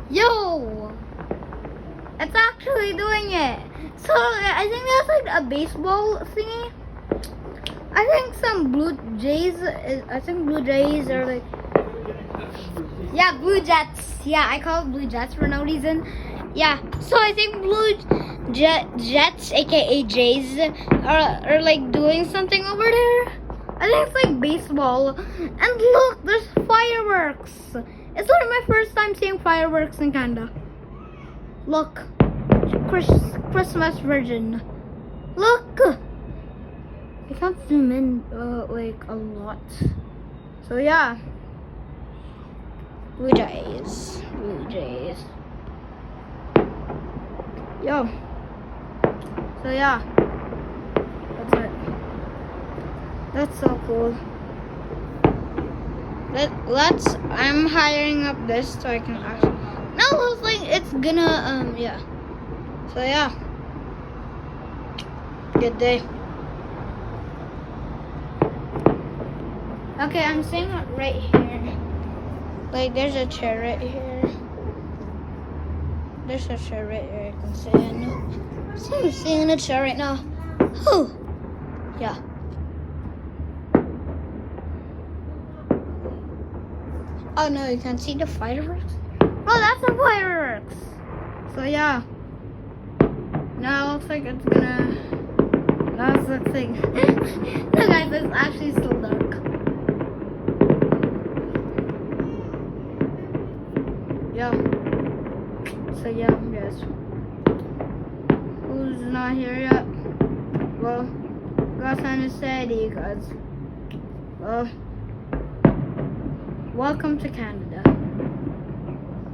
Yo! It's actually doing it. So I think that's like a baseball thingy. I think some Blue Jays. I think Blue Jays are like. Yeah, Blue Jets. Yeah, I call it Blue Jets for no reason. Yeah, so I think Blue Jets, aka Jays, are like doing something over there. I think it's like baseball. And look, there's fireworks. It's like my first time seeing fireworks in Canada. Look, Christmas Virgin. Look. I can't zoom in like a lot. So yeah. Blue Jays. Yo. So yeah. That's it. That's so cool. I'm hiring up this so I can actually. No, it's like it's gonna yeah. So yeah. Good day. Okay, I'm sitting right here. Like there's a chair right here. There's a chair right here I can sit in. So I'm sitting in a chair right now. Whew. Yeah. Oh no, you can't see the fireworks? Oh, that's the fireworks! So yeah. Now it looks like it's gonna... That's the thing. No guys, it's actually still dark. Yeah. So yeah, guys. Who's not here yet? Well, got something to say to you guys. Well, welcome to Canada.